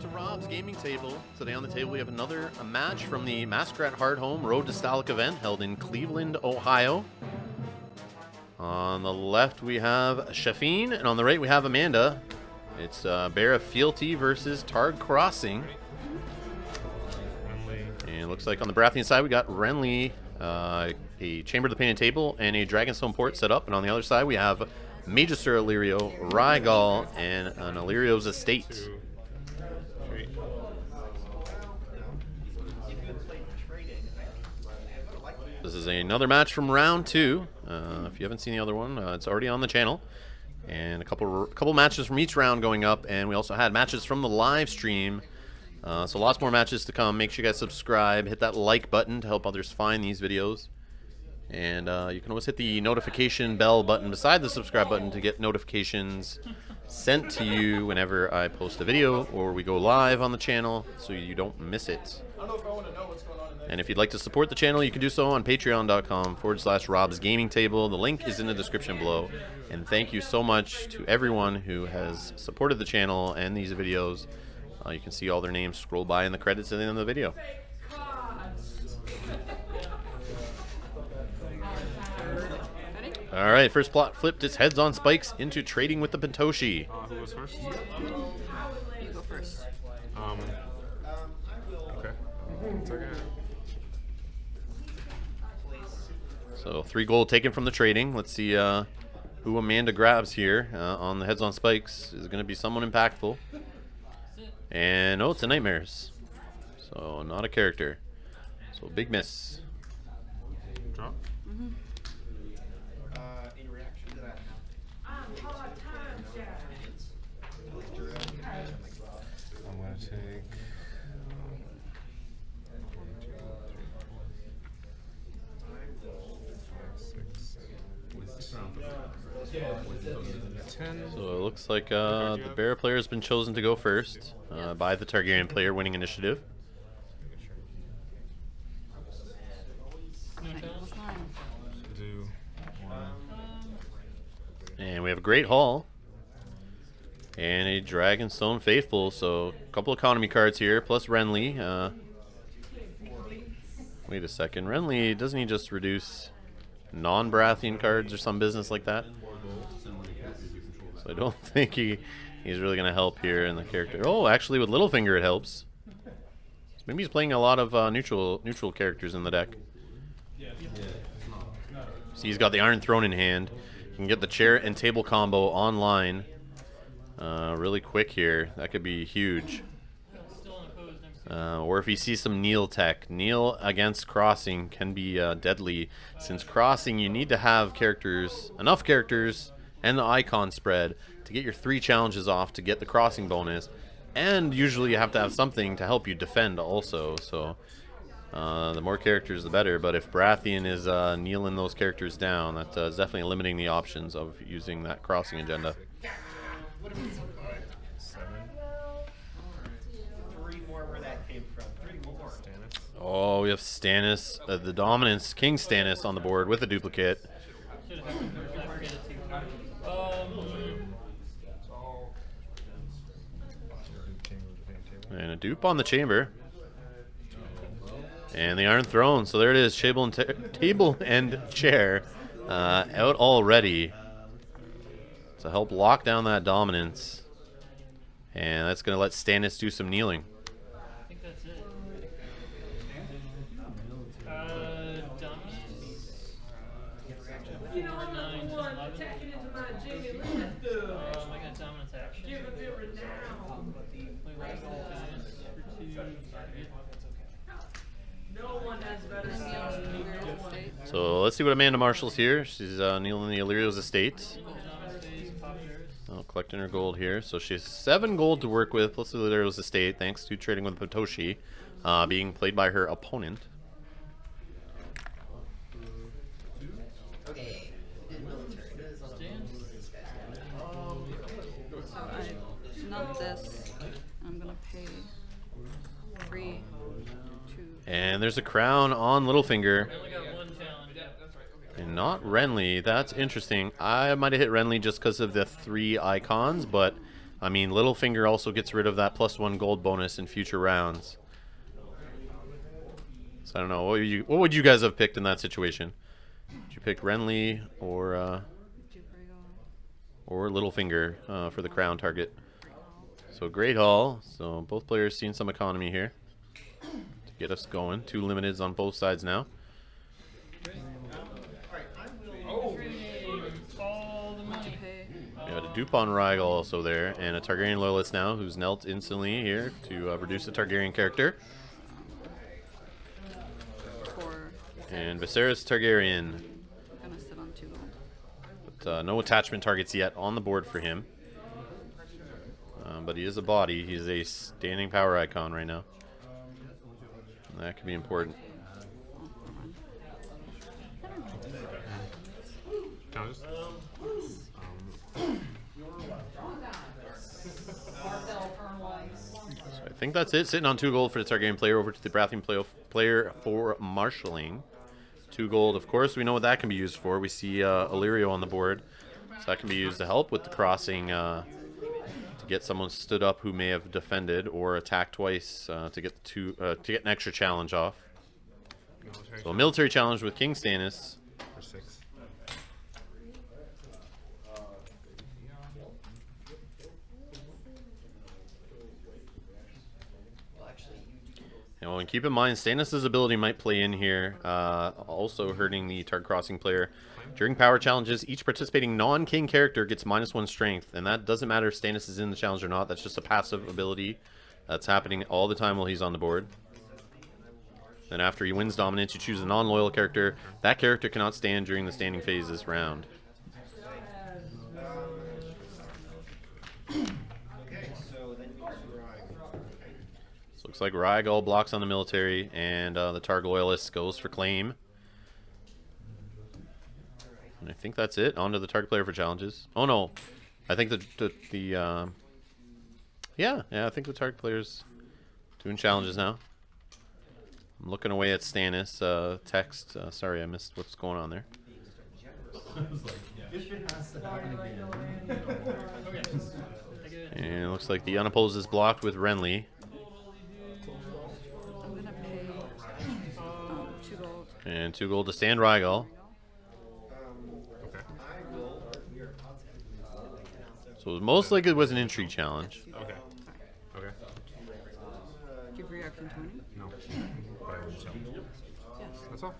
to Rob's gaming table. Today on the table we have another match from the Massacre at Hardhome Road to Stahleck Event held in Cleveland, Ohio. On the left we have Shafeen, and on the right we have Amanda. It's Baratheon Fealty versus Targaryen Crossing. And it looks like on the Baratheon side we got Renly, a Chamber of the Painted Table, and a Dragonstone Port set up. And on the other side we have Massacre Illyrio, Rhaegal, and an Illyrio's Estate. This is another match from round 2. If you haven't seen the other one, it's already on the channel. And a couple matches from each round going up, and we also had matches from the live stream. So lots more matches to come. Make sure you guys subscribe, hit that like button to help others find these videos. And you can always hit the notification bell button beside the subscribe button to get notifications sent to you whenever I post a video or we go live on the channel, so you don't miss it. And if you'd like to support the channel, you can do so on patreon.com/Rob's Gaming Table. The link is in the description below. And thank you so much to everyone who has supported the channel and these videos. You can see all their names scroll by in the credits at the end of the video. All right, first plot flipped its heads on spikes into trading with the Pentoshi. Who goes first? You go first. Okay. It's okay. So 3 gold taken from the trading. Let's see who Amanda grabs here on the heads on spikes. Is going to be someone impactful. And oh, it's a Nightmares. So not a character. So big miss. Drop. Mm-hmm. In reaction to that, I'm gonna take. 10. So it looks like the Bear player has been chosen to go first by the Targaryen player winning initiative. Do one. And we have a Great Hall and a Dragonstone Faithful. So a couple economy cards here, plus Renly. Wait a second, Renly, doesn't he just reduce non-Baratheon cards or some business like that? So I don't think he's really going to help here in the character. Oh, actually with Littlefinger it helps. So maybe he's playing a lot of neutral characters in the deck. See, he's got the Iron Throne in hand. You can get the chair and table combo online really quick here. That could be huge. Or if he sees some Kneel tech. Kneel against Crossing can be deadly. Since Crossing, you need to have enough characters and the icon spread to get your 3 challenges off to get the Crossing bonus. And usually you have to have something to help you defend also. So the more characters, the better. But if Baratheon is kneeling those characters down, that is definitely limiting the options of using that Crossing agenda. 7. 3 more where that came from. 3 more. Stannis. Oh, we have Stannis, the Dominance, King Stannis on the board with a duplicate. And a dupe on the chamber. And the Iron Throne. So there it is, table and chair out already to help lock down that dominance. And that's going to let Stannis do some kneeling. I think that's it. You know, I'm not the one attacking into my Jamie Lannister. I got dominance action. Give him the renown. No one has better sound. So let's see what Amanda Marshall's here. She's kneeling the Illyrio's Estate. Oh, collecting her gold here. So she has 7 gold to work with. Let's see Illyrio's Estate, thanks to trading with Pentoshi, being played by her opponent. Okay. Not this. I'm gonna pay 3, 2. And there's a crown on Littlefinger. I only got 1 challenge. And not Renly. That's interesting. I might have hit Renly just because of the 3 icons, but I mean, Littlefinger also gets rid of that +1 gold bonus in future rounds. So I don't know. What would you guys have picked in that situation? Would you pick Renly or Littlefinger for the crown target? So Great Hall. So both players seeing some economy here to get us going. 2 limiteds on both sides now. All the money. Pay. We got a dupe on Rhaegal also there, and a Targaryen loyalist now who's knelt instantly here to reduce the Targaryen character. 4. And Viserys Targaryen. Gonna sit on 2 gold. But no attachment targets yet on the board for him. But he is a body. He's a standing power icon right now. And that could be important. Challenges? So I think that's it. Sitting on 2 gold for the Targaryen player. Over to the Baratheon player for marshalling. 2 gold, of course. We know what that can be used for. We see Illyrio on the board. So that can be used to help with the crossing. To get someone stood up who may have defended or attacked twice to get an extra challenge off. So a military challenge with King Stannis. For 6. And keep in mind, Stannis' ability might play in here, also hurting the Targ Crossing player. During power challenges, each participating non-king character gets -1 strength, and that doesn't matter if Stannis is in the challenge or not. That's just a passive ability that's happening all the time while he's on the board. Then after he wins dominance, you choose a non-loyal character. That character cannot stand during the standing phase this round. Okay, so then you survive. So looks like Rhaegal blocks on the military, and the Targ loyalist goes for claim. And I think that's it. On to the Targ player for challenges. Oh no, I think yeah, I think the Targ player's doing challenges now. I'm looking away at Stannis. Text. Sorry, I missed what's going on there. And it looks like the unopposed is blocked with Renly. I'm gonna pay 2 gold. And 2 gold to stand Rhaegal. Okay. So most likely it was an intrigue challenge. Okay. Okay. Give reaction 20. No. But I would challenge. Yes. That's all.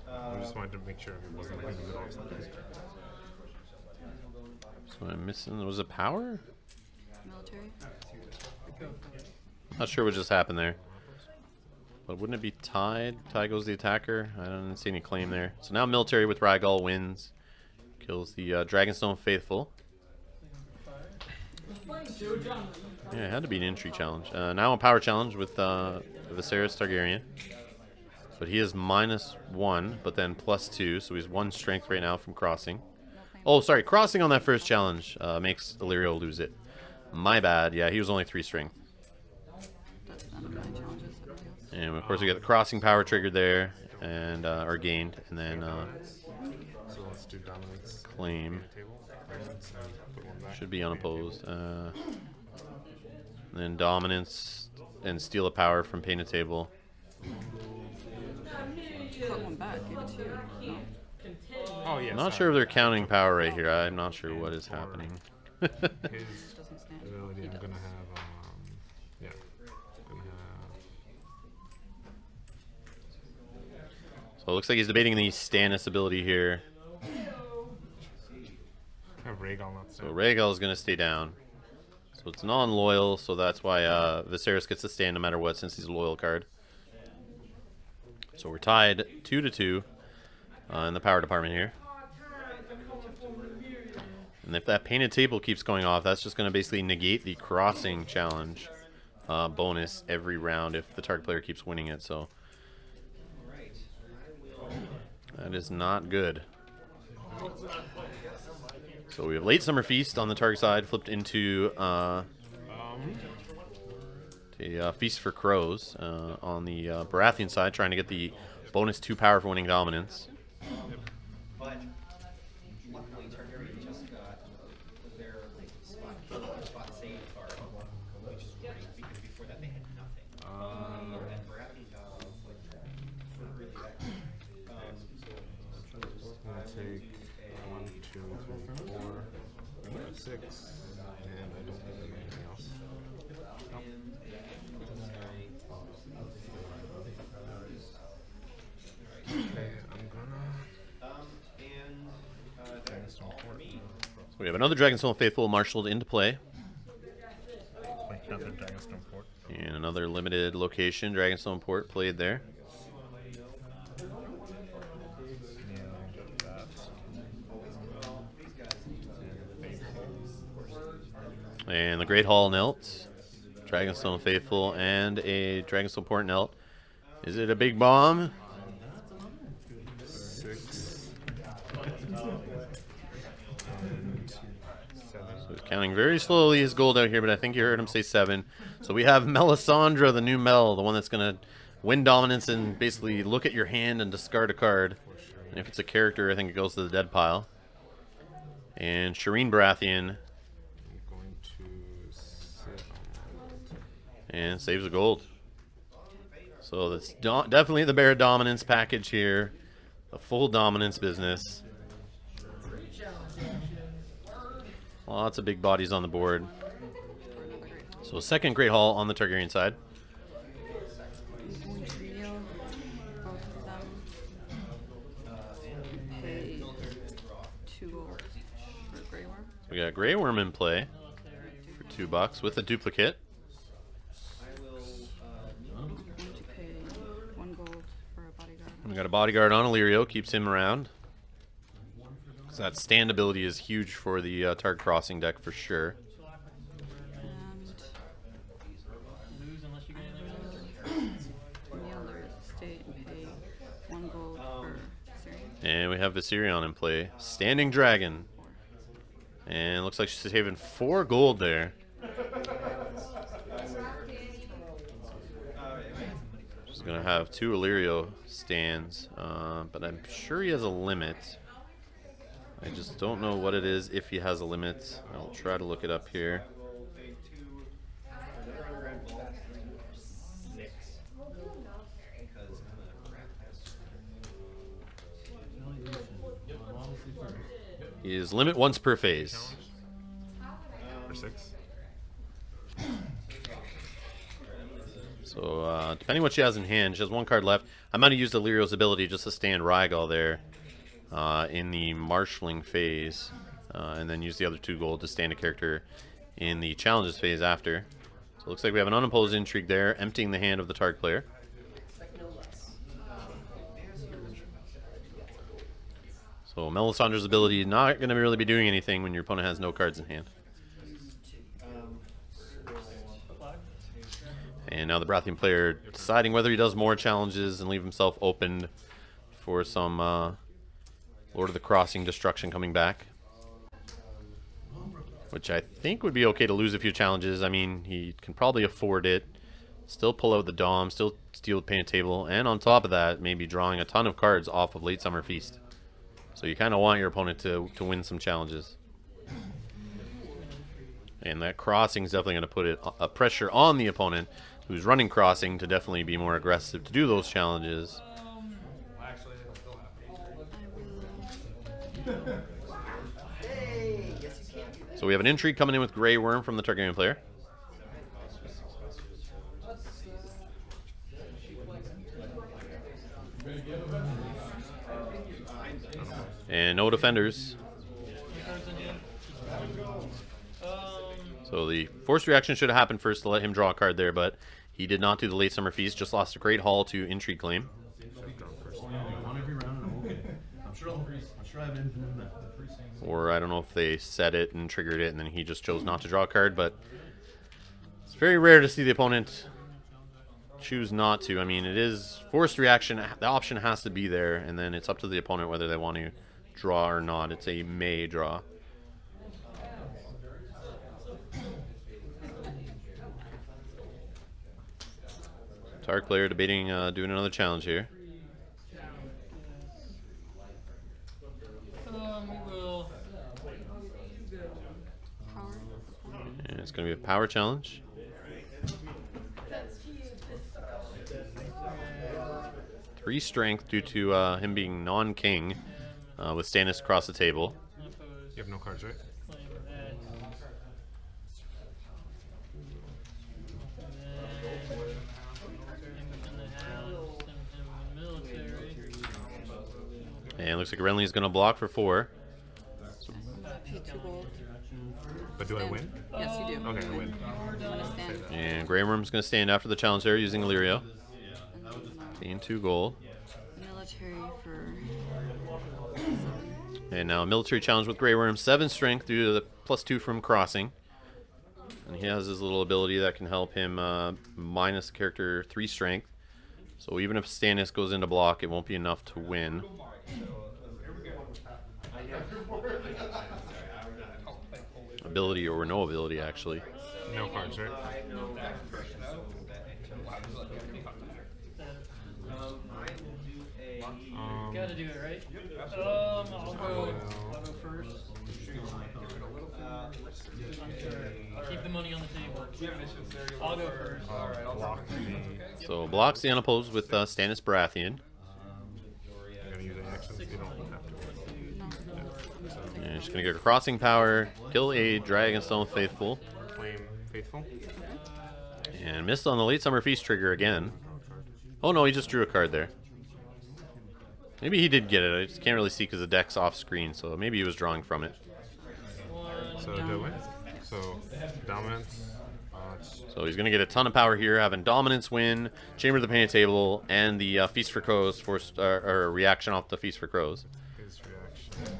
I just wanted to make sure it wasn't like in the middle of something. So I'm missing. Was it power? Military. Not sure what just happened there. But wouldn't it be tied? Tie goes the attacker. I don't see any claim there. So now military with Rhaegal wins. Kills the Dragonstone Faithful. Yeah, it had to be an intrigue challenge. Now a power challenge with Viserys Targaryen. But he is -1, but then +2. So he's 1 strength right now from crossing. Oh, sorry. Crossing on that first challenge makes Illyrio lose it. My bad. Yeah, he was only 3 strength. That's none of my challenges. Everybody else. And of course we get the crossing power triggered there, and or gained, and then So let's do dominance. claim Table. Dominance and put one back. should be unopposed. And then dominance and steal a power from painted table. Put one back. Give it to you. No. Oh yeah. I'm not sure if they're counting power right here. I'm not sure what is happening. His Doesn't stand. ability. He I'm does. gonna have. Yeah. Gonna So it looks like he's debating the Stannis ability here. have Rhaegal not So set. Rhaegal is going to stay down. So it's non-loyal, so that's why Viserys gets to stand no matter what, since he's a loyal card. So we're tied 2-2 in the power department here. And if that painted table keeps going off, that's just going to basically negate the crossing challenge bonus every round if the target player keeps winning it. So that is not good. So we have Late Summer Feast on the target side, flipped into a Feast for Crows on the Baratheon side, trying to get the bonus 2 power for winning dominance. But luckily, Targaryen just got their spot saved We have another Dragonstone Faithful marshaled into play. Like another Dragonstone Port. And another limited location, Dragonstone Port, played there. And the Great Hall knelt. Dragonstone Faithful and a Dragonstone Port knelt. Is it a big bomb? 6. So he's counting very slowly his gold out here, but I think you heard him say 7. So we have Melisandre, the new Mel, the one that's going to win dominance and basically look at your hand and discard a card. And if it's a character, I think it goes to the dead pile. And Shafeen Baratheon. Going to sit on And saves the gold. So that's definitely the Bear Dominance package here. The full dominance business. Lots of big bodies on the board. So second Great Hall on the Targaryen side. One trio, both of them. Pay 2 gold for Grey Worm. We got Grey Worm in play for $2 with a duplicate. I'm going to pay 1 gold for a bodyguard. We got a bodyguard on Illyrio, keeps him around. So that stand ability is huge for the Targaryen Crossing deck for sure. And Lose unless you get anything else. Neil, there is a state and pay 1 gold for Syrian. And we have Viserion in play. Standing Dragon. And looks like she's saving 4 gold there. She's going to have 2 Illyrio stands. But I'm sure he has a limit. I just don't know what it is if he has a limit. I'll try to look it up here. He is limit once per phase. for 6. So depending what she has in hand, she has 1 card left. I might have used Illyrio's ability just to stand Rhaegal there in the marshalling phase, and then use the other 2 gold to stand a character in the challenges phase after. So it looks like we have an unopposed intrigue there, emptying the hand of the Targ player. So Melisandre's ability not going to really be doing anything when your opponent has no cards in hand. And now the Baratheon player deciding whether he does more challenges and leave himself open for some Lord of the Crossing destruction coming back. Which I think would be okay to lose a few challenges. I mean, he can probably afford it. Still pull out the Dom, still steal the painted table, and on top of that, maybe drawing a ton of cards off of Late Summer Feast. So you kind of want your opponent to win some challenges. And that Crossing is definitely going to put a pressure on the opponent who's running Crossing to definitely be more aggressive to do those challenges. So we have an intrigue coming in with Grey Worm from the Targaryen player. And no defenders. So the forced reaction should have happened first to let him draw a card there, but he did not do the Late Summer Feast. Just lost a Great Hall to Intrigue Claim. Or I don't know if they set it and triggered it and then he just chose not to draw a card, but it's very rare to see the opponent choose not to. I mean, it is forced reaction. The option has to be there, and then it's up to the opponent whether they want to draw or not. It's a may draw. Tark player debating doing another challenge here. We will. And it's going to be a power challenge. Three strength due to him being non-king with Stannis across the table. You have no cards, right? And it looks like Renly is going to block for 4. Pay 2 gold. But do I Stand. win? Yes, you do. Okay, I win. I'm gonna stand. And Grey Worm's going to stand after the challenge there using Illyrio. Gain 2 gold. Military for. And now a military challenge with Grey Worm, 7 strength due to the +2 from crossing. And he has his little ability that can help him minus the character 3 strength. So even if Stannis goes into block, it won't be enough to win. Ability or no ability, actually. No cards, right? Gotta do it, right? I'll go first. I'll keep the money on the table. I'll go first. Block the... So blocks the unopposed with Stannis Baratheon. I'm gonna use the actions. You don't have to. And just going to get a crossing power, kill a Dragonstone Faithful, Claim Faithful. and missed on the Late Summer Feast trigger again. Oh no, he just drew a card there. Maybe he did get it. I just can't really see because the deck's off screen, so maybe he was drawing from it. So do I win? So dominance. So he's going to get a ton of power here, having Dominance win, Chamber of the Painted Table, and the Feast for Crows, or reaction off the Feast for Crows. His reaction.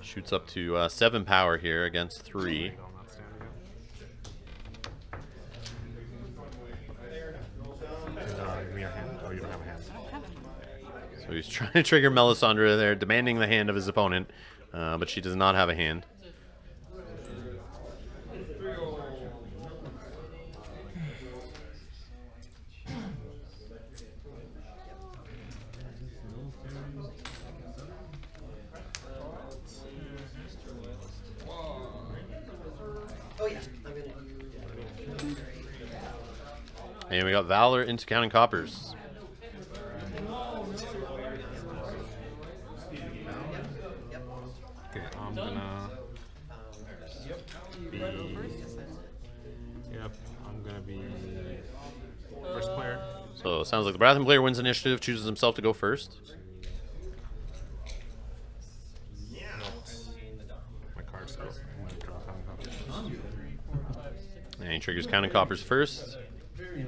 Shoots up to 7 power here against 3. I'll not stand again. Give me your hand. Oh, you don't have a hand. So he's trying to trigger Melisandre there, demanding the hand of his opponent, but she does not have a hand. And we got Valor into Counting Coppers. Okay, I'm gonna be... Yep, I'm gonna be first player. So it sounds like the Baratheon player wins initiative, chooses himself to go first. My card's still. And he triggers Counting Coppers first. I'm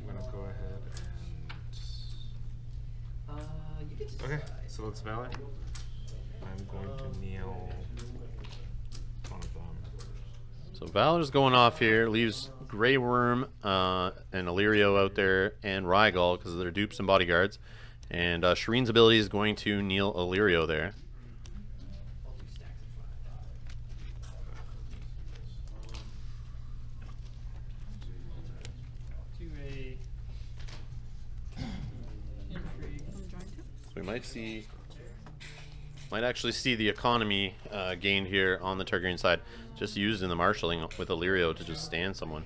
gonna go ahead and... Okay, so let's Valor. I'm going to kneel on a bomb. So Valor's going off here, leaves Grey Worm and Illyrio out there, and Rhaegal because they're dupes and bodyguards. And Shireen's ability is going to kneel Illyrio there. So we might actually see the economy gained here on the Targaryen side, just used in the marshalling with Illyrio to just stand someone.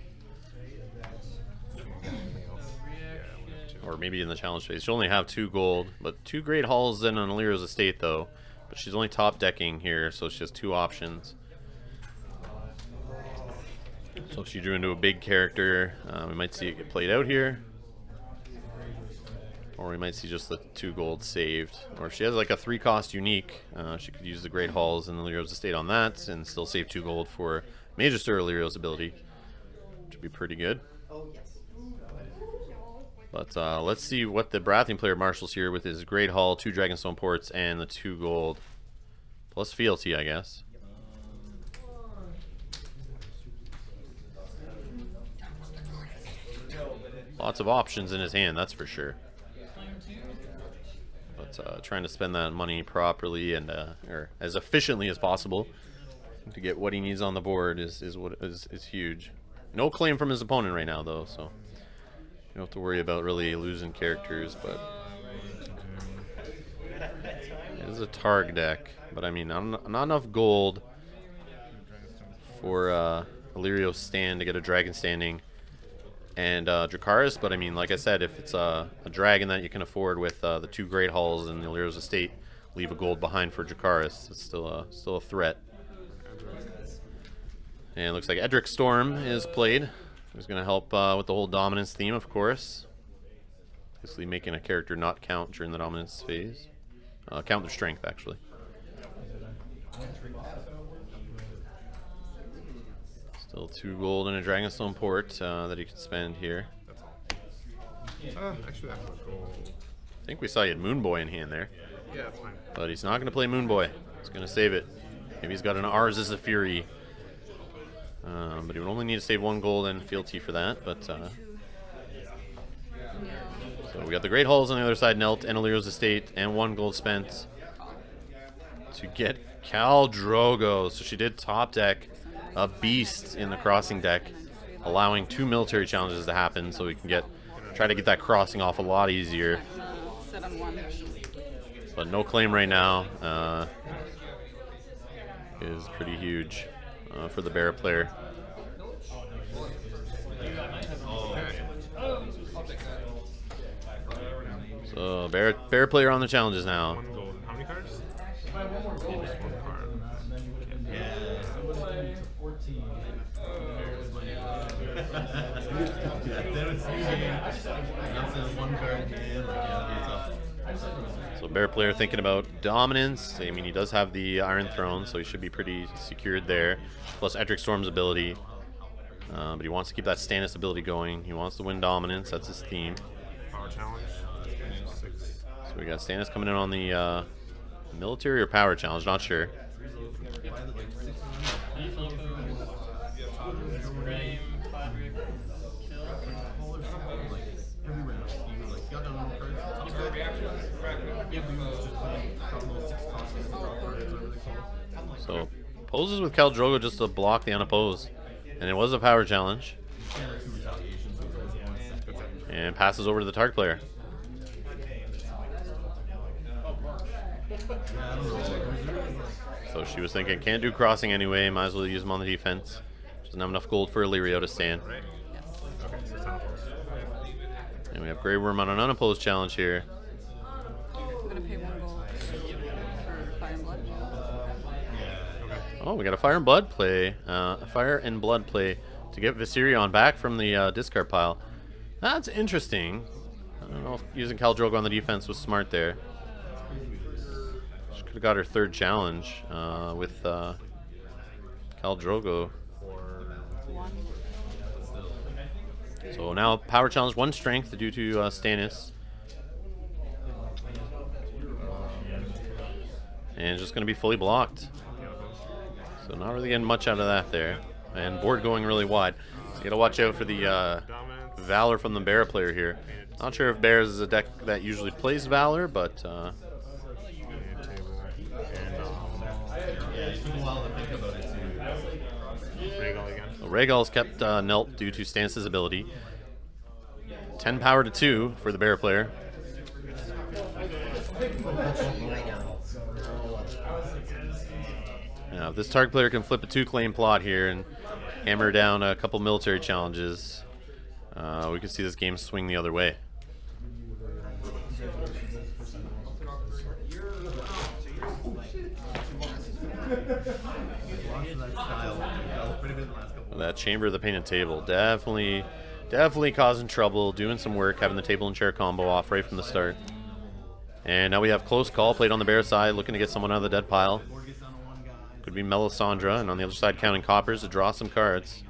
Or maybe in the challenge phase. She'll only have 2 gold, but 2 great halls in on Illyrio's estate though. But she's only top decking here, so she has 2 options. So if she drew into a big character, we might see it get played out here. Or we might see just the 2 gold saved. Or if she has like a 3-cost unique, she could use the Great Halls and Illyrio's estate on that and still save 2 gold for Magister Illyrio's ability, which would be pretty good. But let's see what the Baratheon player marshals here with his Great Hall, 2 Dragonstone ports, and the 2 gold. Plus fealty, I guess. Lots of options in his hand, that's for sure. But trying to spend that money properly and or as efficiently as possible to get what he needs on the board is huge. No claim from his opponent right now, though, so you don't have to worry about really losing characters. But it is a Targ deck, but I mean, not enough gold for Illyrio's stand to get a dragon standing and Dracarys, but I mean, like I said, if it's a dragon that you can afford with the 2 Great Halls and Illyrio's estate, leave a gold behind for Dracarys. It's still a threat. And it looks like Edric Storm is played He's going to help with the whole dominance theme, of course. Basically making a character not count during the dominance phase. Count their strength, actually. Still 2 gold and a Dragonstone port that he can spend here. That's all. Actually, that's gold. I think we saw he had Moon Boy in hand there. Yeah, that's fine. But he's not going to play Moon Boy. He's going to save it. Maybe he's got an Ours is a Fury. But he would only need to save 1 gold and fealty for that. But so we got the Great Halls on the other side, Nelt and Illyrio's Estate, and 1 gold spent to get Khal Drogo. So she did top deck a beast in the crossing deck, allowing 2 military challenges to happen, so we can try to get that crossing off a lot easier. Sit on 1. But no claim right now is pretty huge for the Bear player. So Bear player on the challenges now. 1 gold. How many cards? Just 1 card. So Bear player thinking about dominance. I mean, he does have the Iron Throne, so he should be pretty secured there. Plus Edric Storm's ability. But he wants to keep that Stannis ability going. He wants to win dominance. That's his theme. Power challenge. 6. So we got Stannis coming in on the military or power challenge. Not sure. So poses with Khal Drogo just to block the unopposed, and it was a power challenge. And passes over to the Targ player. So she was thinking, can't do crossing anyway, might as well use him on the defense. Doesn't have enough gold for Illyrio to stand. Okay, so it's unopposed. And we have Grey Worm on an unopposed challenge here. I'm gonna pay 1 gold for Fire and Blood. Oh, we got a Fire and Blood play. A Fire and Blood play to get Viserion back from the discard pile. That's interesting. I don't know if using Khal Drogo on the defense was smart there. She could have got her 3rd challenge with Khal Drogo. 1. So now power challenge 1 strength due to Stannis. And just going to be fully blocked. So not really getting much out of that there. And board going really wide. So you got to watch out for the Valor from the Bear player here. Not sure if Bears is a deck that usually plays Valor, but Rhaegal's kept Nelt due to Stannis' ability. 10 power to 2 for the Bear player. Now, if this Targ player can flip a 2-claim plot here and hammer down a couple military challenges, we could see this game swing the other way. That Chamber of the Painted Table definitely causing trouble, doing some work, having the table and chair combo off right from the start. And now we have Close Call played on the Bear side, looking to get someone out of the dead pile. Could be Melisandre, and on the other side counting coppers to draw some cards.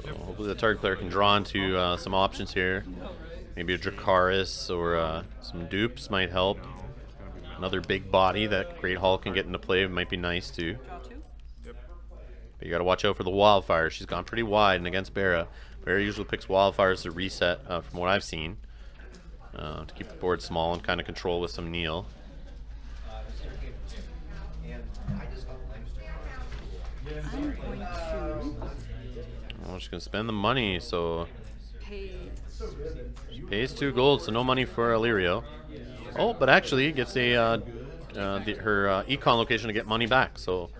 So hopefully the Targ player can draw into some options here. Maybe a Dracarys or some dupes might help. Another big body that Great Hall can get into play might be nice too. But you got to watch out for the Wildfire. She's gone pretty wide, and against Barra, Barra usually picks Wildfires to reset from what I've seen. To keep the board small and kind of control with some Neil. I'm going to Oh, she's going to spend the money, so pay. she pays 2 gold, so no money for Illyrio. Oh, but actually gets a her econ location to get money back, so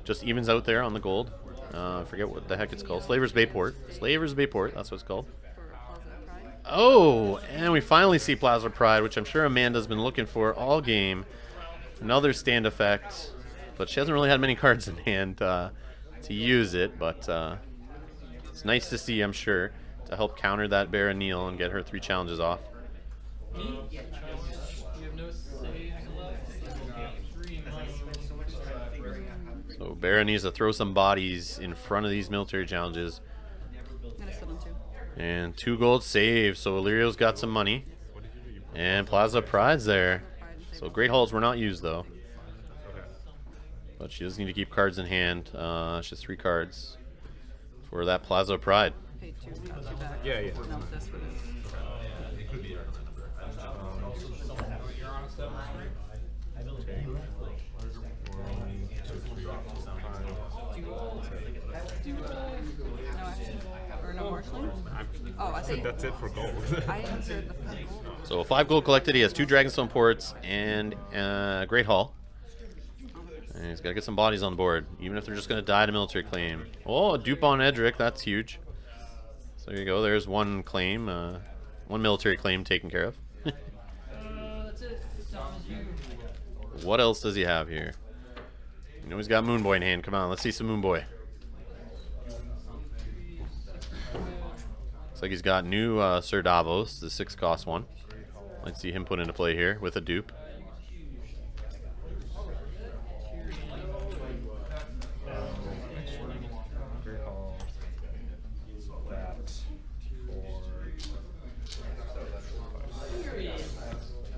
just evens out there on the gold. I forget what the heck it's called. Slaver's Bayport. Slaver's Bayport, that's what it's called. Oh, and we finally see Plaza Pride, which I'm sure Amanda's been looking for all game. Another stand effect, but she hasn't really had many cards in hand to use it, but it's nice to see, I'm sure, to help counter that Baron Neal and get her 3 challenges off. Me? You have no saves left. 3 money. So Baron needs to throw some bodies in front of these military challenges. I'm gonna sit on 2. And 2 gold saves, so Illyrio's got some money. And Plaza Pride's there. So Great Halls were not used though. But she does need to keep cards in hand. She has 3 cards for that Plaza Pride. Pay 2 back. Yeah, yeah. No, this for this. No action. Or no marshalling? Oh, I see. That's it for gold. I answered the gold. So 5 gold collected. He has 2 Dragonstone ports and Great Hall. And he's got to get some bodies on the board, even if they're just going to die to military claim. Oh, a dupe on Edric. That's huge. So there you go. There's 1 claim, 1 military claim taken care of. That's it. Thomas, you. What else does he have here? You know he's got Moon Boy in hand. Come on, let's see some Moon Boy. Looks like he's got new Sir Davos, the 6 cost one. Let's see him put into play here with a dupe.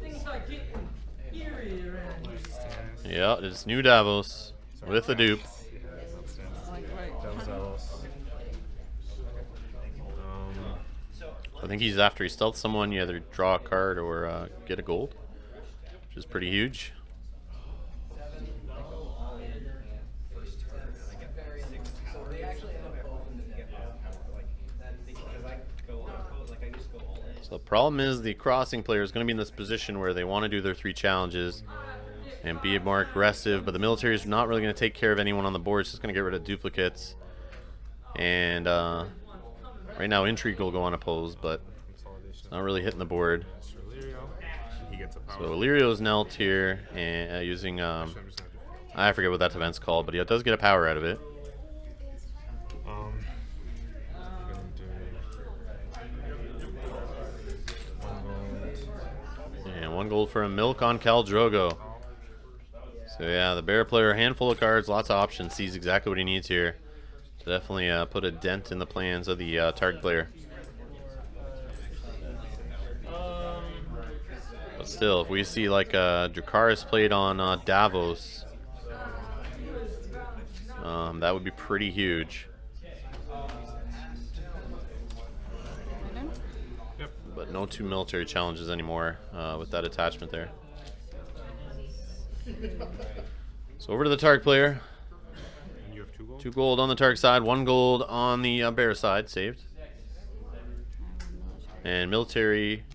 Things like getting eerie around here. Yeah, it's new Davos with a dupe. Like, right. I think he's after he stealth someone, you either draw a card or get a gold, which is pretty huge. So the problem is the crossing player is going to be in this position where they want to do their 3 challenges and be more aggressive, but the military is not really going to take care of anyone on the board. It's just going to get rid of duplicates. And right now Intrigue will go unopposed, but it's not really hitting the board. So Illyrio's knelt here and using I forget what that event's called, but he does get a power out of it. And 1 gold for a milk on Khal Drogo. So yeah, the bear player, handful of cards, lots of options, sees exactly what he needs here. So definitely put a dent in the plans of the target player. But still, if we see like Dracarys played on Davos, that would be pretty huge. But no 2 military challenges anymore with that attachment there. So over to the target player. And you have 2 gold? 2 gold on the target side, 1 gold on the bear side, saved. And military,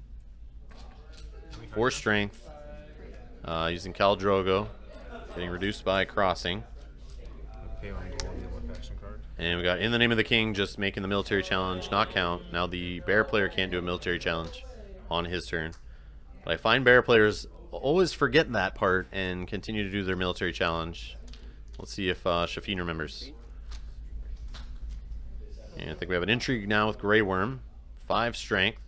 4 strength, using Khal Drogo, getting reduced by crossing. Pay 1 gold on the left action card. And we got In the Name of the King, just making the military challenge not count. Now the bear player can't do a military challenge on his turn. But I find bear players always forget that part and continue to do their military challenge. Let's see if Shafeen remembers. And I think we have an Intrigue now with Grey Worm. 5 strength.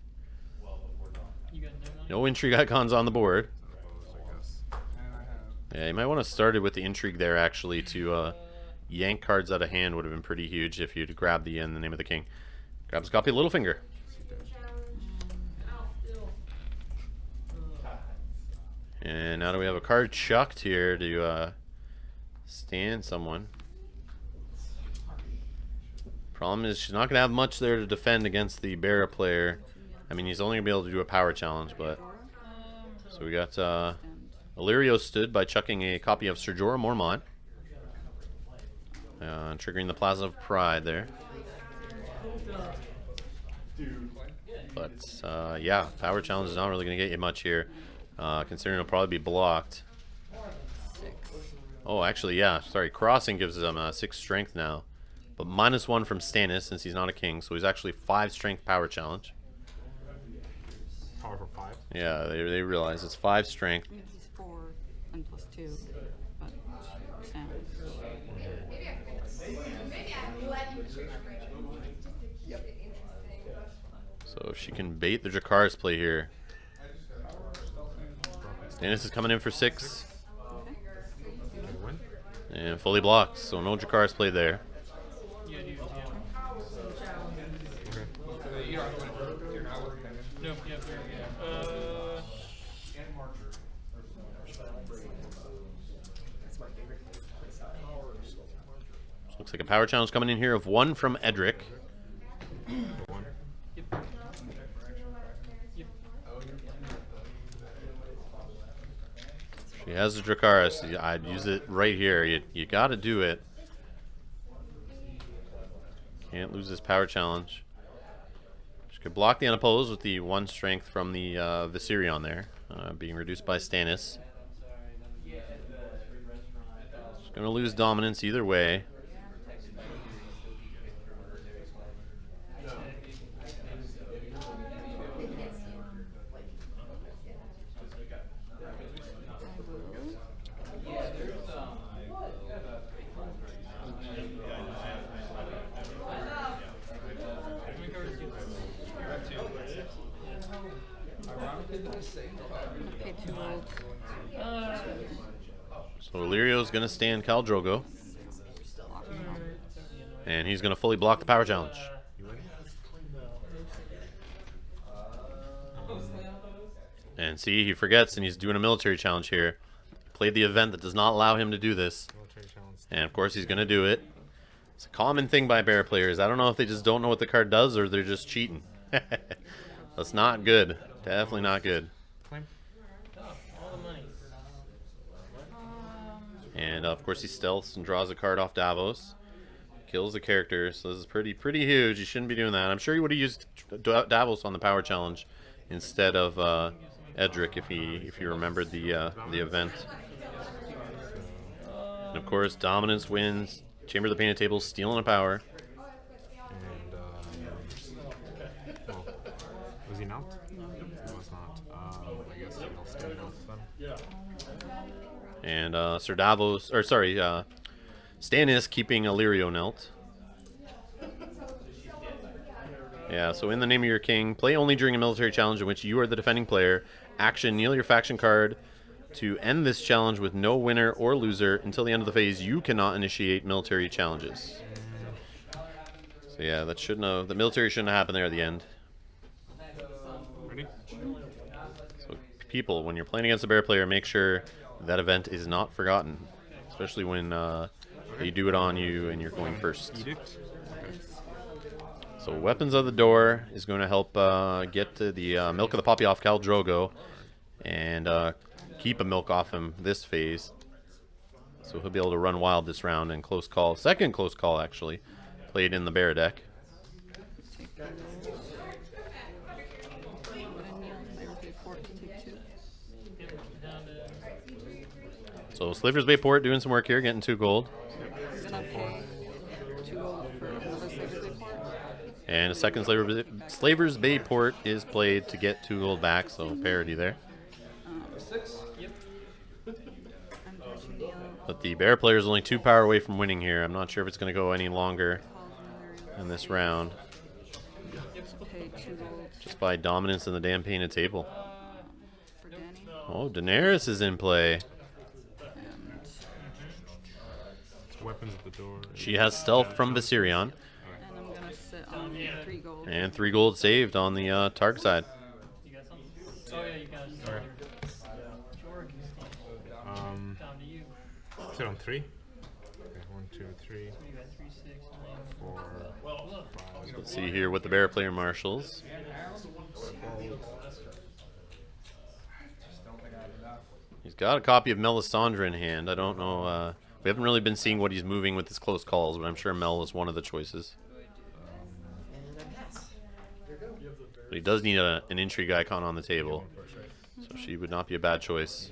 You got no money? No Intrigue icons on the board. Yeah, you might want to start it with the Intrigue there actually to yank cards out of hand. Would have been pretty huge if you'd grabbed the In the Name of the King. Grabs a copy of Littlefinger. And now do we have a card chucked here to stand someone. Problem is she's not going to have much there to defend against the Barra player. I mean, he's only going to be able to do a power challenge, but... So we got Illyrio stood by chucking a copy of Ser Jorah Mormont. Triggering the Plaza of Pride there. But, yeah, power challenge is not really going to get you much here. Considering it'll probably be blocked. Oh, actually, yeah. Sorry, crossing gives him 6 strength now, but -1 from Stannis since he's not a king, so he's actually 5 strength power challenge. power for 5. Yeah, they realize it's 5 strength. I mean, he's 4 and plus 2, but Sam. So she can bait the Dracarys play here. Stannis is coming in for 6 Win. and fully blocks, so no Dracarys play there. Yeah, dude, yeah. Okay. No, yeah. Looks like a power challenge coming in here of 1 from Edric. 1. Yep. Yep. She has the Dracarys. I'd use it right here. You got to do it. Can't lose this power challenge. She could block the unopposed with the 1 strength from the Viserion there, being reduced by Stannis. She's going to lose dominance either way. Pay 2 gold. So Illyrio's going to stand Khal Drogo, and he's going to fully block the power challenge. You win. And see, he forgets, and he's doing a military challenge here. Played the event that does not allow him to do this, Military challenge. and of course he's going to do it. It's a common thing by bear players. I don't know if they just don't know what the card does or they're just cheating. That's not good. Definitely not good. Claim. All the money. And of course he stealths and draws a card off Davos. Kills the character, so this is pretty huge. You shouldn't be doing that. I'm sure he would have used Davos on the power challenge instead of Edric if he remembered the event. And of course, dominance wins. Chamber of the Painted Table stealing a power. And well, was he not? No, he was not. I guess he'll stay out then. And Sir Davos, or sorry, Stannis keeping Illyrio Nelt. Yeah, so in the name of your king, play only during a military challenge in which you are the defending player. Action, kneel your faction card to end this challenge with no winner or loser. Until the end of the phase, you cannot initiate military challenges. So yeah, that shouldn't have, the military shouldn't have happened there at the end. Ready? So people, when you're playing against a bear player, make sure that event is not forgotten. Especially when they do it on you and you're going first. Edict. Okay. So Weapons of the Door is going to help get to the Milk of the Poppy off Khal Drogo and keep a milk off him this phase. So he'll be able to run wild this round and close call. Second close call, actually. Played in the bear deck. Take 3 gold. And kneel Slaver's Bay Fort to take 2. So Slaver's Bay Port doing some work here, getting 2 gold. Then I pay 2 gold for another Slaver's Bay Fort. And a second Slaver's Bay Port is played to get 2 gold back, so parity there. 6? Yep. I'm going to kneel. But the bear player is only 2 power away from winning here. I'm not sure if it's going to go any longer Calls in this round. Pay 2 gold Just by dominance in the damn painted table. for Danny. Oh, Daenerys is in play. And It's Weapons at the Door. She has stealth from Viserion. and I'm going to sit on 3 gold. And 3 gold saved on the Targ side. You got something? Oh, yeah, you got it. Sorry. George, down to you. Sit on 3. Okay, 1, 2, 3, You got 3, 6, 9. 4, Well, look. 5. Let's see here what the bear player marshals. He's got a copy of Melisandre in hand. I don't know. We haven't really been seeing what he's moving with his close calls, but I'm sure Mel is one of the choices. But he does need an intrigue icon on the table, so she would not be a bad choice.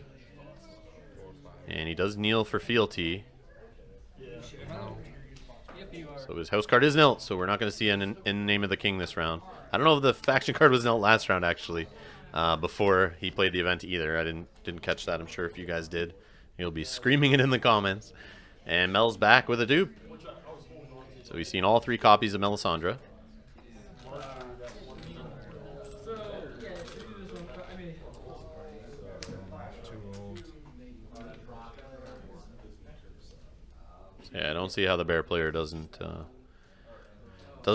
And he does kneel for fealty, Yep, you are. so his house card is knelt, so we're not going to see an in name of the king this round. I don't know if the faction card was knelt last round, actually. before he played the event either. I didn't catch that. I'm sure if you guys did, you'll be screaming it in the comments. And Mel's back with a dupe. So we've seen all 3 copies of Melisandre. Too old. Yeah, I don't see how the bear player doesn't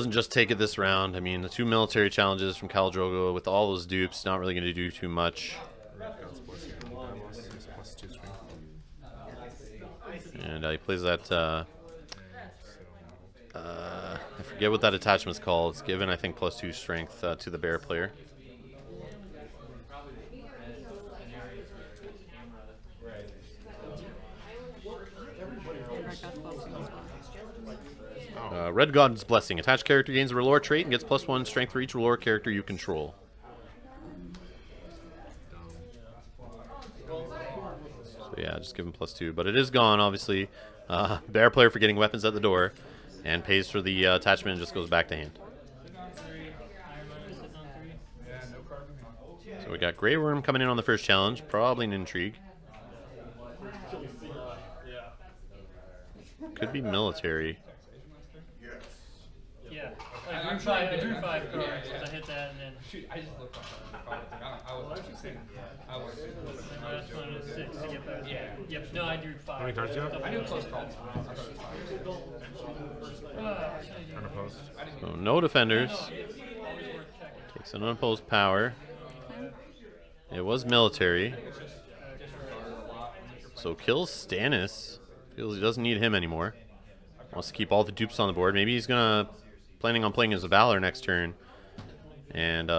just take it this round. I mean, the 2 military challenges from Khal Drogo with all those dupes, not really going to do too much. +2 strength. And he plays that, I forget what that attachment's called. It's given, I think, +2 strength to the bear player. Red God's Blessing. Attached character gains a R'hllor trait and gets +1 strength for each R'hllor character you control. So yeah, just give him +2. But it is gone, obviously. Bear player for getting weapons at the door. And pays for the attachment and just goes back to hand. So we got Grey Worm coming in on the first challenge. Probably an intrigue. Could be military. Yeah. I drew 5 cards. I hit that and then. I just looked I was actually saying, I was. And the last one is 6 to get back. Yeah. Yep. No, I drew 5. How many cards do you have? I knew close calls. Unopposed. So no defenders. Takes an unopposed power. It was military. So kills Stannis. Feels he doesn't need him anymore. Wants to keep all the dupes on the board. Maybe he's planning on playing as a Valor next turn. And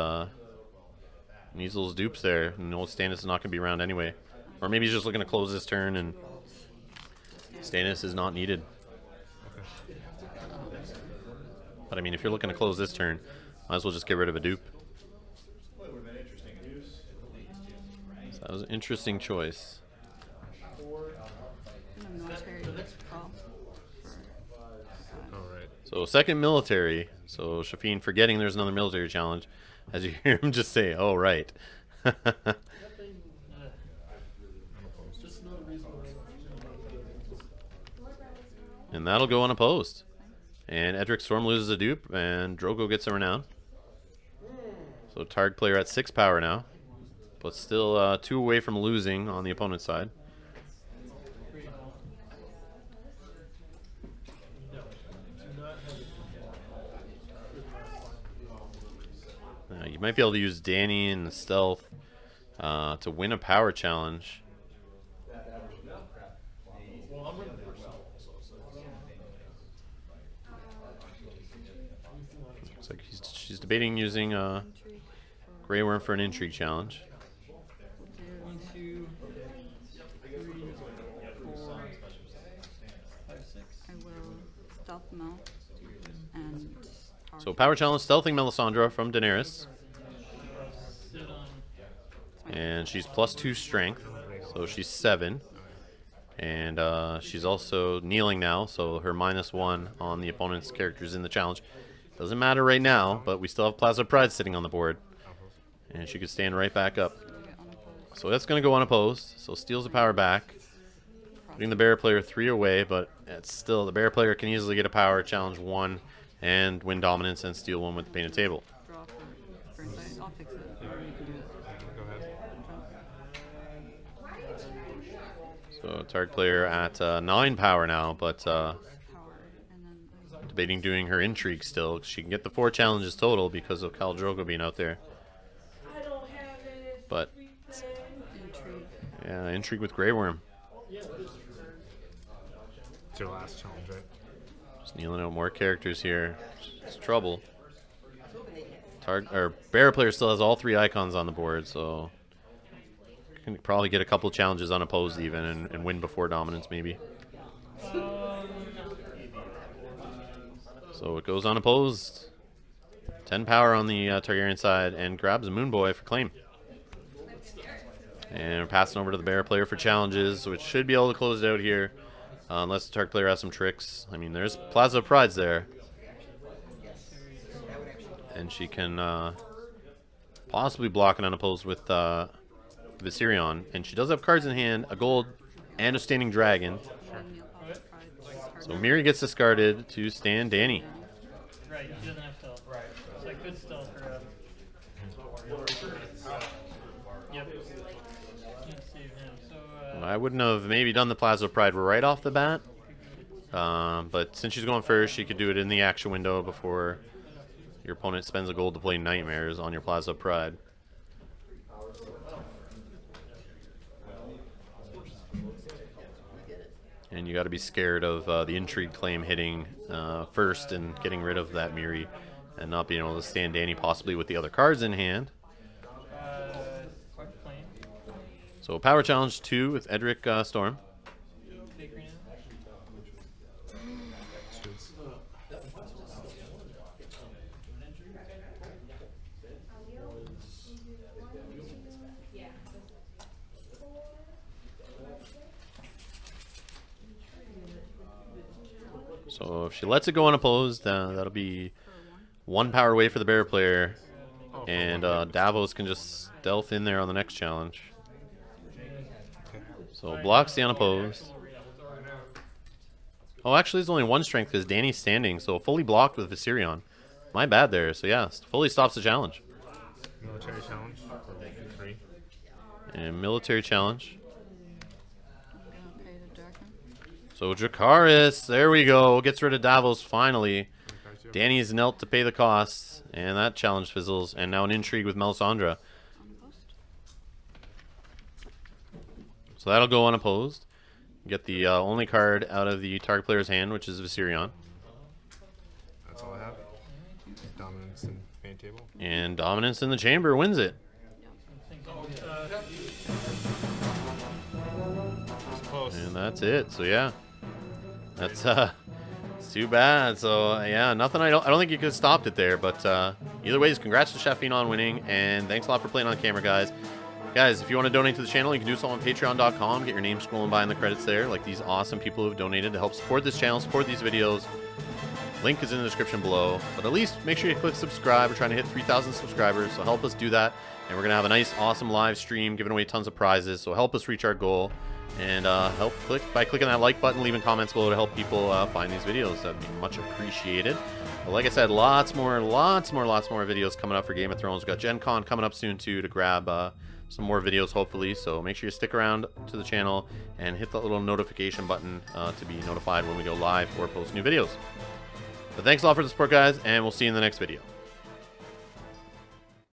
needs those dupes there. And knows Stannis is not going to be around anyway. Or maybe he's just looking to close this turn and Stannis is not needed. But I mean, if you're looking to close this turn, might as well just get rid of a dupe. So that was an interesting choice. Alright. So second military. So Shafeen forgetting there's another military challenge. As you hear him just say, oh, right. And that'll go unopposed. And Edric Storm loses a dupe, and Drogo gets a renown. So Targ player at 6 power now. But still 2 away from losing on the opponent's side. You might be able to use Danny and stealth to win a power challenge. Looks like she's debating using Grey Worm for an intrigue challenge. 1, 2, 3, 4, 5, 6. I will stealth Mel and So power challenge, stealthing Melisandre from Daenerys. Sit on. And she's +2 strength, so she's 7. And she's also kneeling now, so her -1 on the opponent's characters in the challenge. Doesn't matter right now, but we still have Plaza Pride sitting on the board. And she could stand right back up. So that's going to go unopposed, so steals the power back. Putting the bear player 3 away, but it's still, the bear player can easily get a power challenge 1 and win dominance and steal 1 with the painted table. draw for insight. I'll fix it. Or you can do it. Go ahead. So Targ player at 9 power now, but Power. And then debating doing her intrigue still. She can get the 4 challenges total because of Khal Drogo being out there. But intrigue. yeah, intrigue with Grey Worm. It's your last challenge, right? Just kneeling out more characters here. It's trouble. Bear player still has all 3 icons on the board, so can probably get a couple challenges unopposed even and win before dominance maybe. So it goes unopposed. 10 power on the Targaryen side and grabs a Moon Boy for claim. And we're passing over to the bear player for challenges, which should be able to close it out here. Unless the Targ player has some tricks. I mean, there's Plaza of Prides there. And she can possibly blocking unopposed with Viserion. And she does have cards in hand, a gold and a standing dragon. So Miri gets discarded to stand Danny. Right, she doesn't have stealth. Right. So I could stealth her up. Yep. Can't save him. So, I wouldn't have maybe done the Plaza Pride right off the bat. But since she's going first, she could do it in the action window before your opponent spends a gold to play Nightmares on your Plaza Pride. And you got to be scared of the Intrigue claim hitting first and getting rid of that Miri and not being able to stand Danny possibly with the other cards in hand. quite plain. So Power Challenge 2 with Edric Storm. Big green. So if she lets it go unopposed, that'll be 1 power away for the bear player. And Davos can just stealth in there on the next challenge. So blocks the unopposed. Oh, actually, there's only 1 strength because Danny's standing, so fully blocked with Viserion. My bad there. So yeah, fully stops the challenge. Military challenge for 3. And military challenge. I'm gonna pay the Draken. So Dracarys, there we go, gets rid of Davos finally. Danny's knelt to pay the costs, and that challenge fizzles. And now an intrigue with Melisandre. So that'll go unopposed. Get the only card out of the target player's hand, which is Viserion. That's all I have. Dominance and main table. And Dominance in the Chamber wins it. Close. And that's it. So yeah, that's it's too bad. So yeah, nothing. I don't think you could have stopped it there. But either ways, congrats to Shafeen on winning, and thanks a lot for playing on camera, guys. Guys, if you want to donate to the channel, you can do so on patreon.com. Get your name scrolling by in the credits there, like these awesome people who have donated to help support this channel, support these videos. Link is in the description below. But at least make sure you click subscribe. We're trying to hit 3,000 subscribers, so help us do that. And we're going to have a nice, awesome live stream giving away tons of prizes. So help us reach our goal. And help by clicking that like button, leaving comments below to help people find these videos. That'd be much appreciated. But like I said, lots more videos coming up for Game of Thrones. We've got Gen Con coming up soon, too, to grab some more videos, hopefully. So make sure you stick around to the channel and hit the little notification button to be notified when we go live or post new videos. But thanks a lot for the support, guys, and we'll see you in the next video.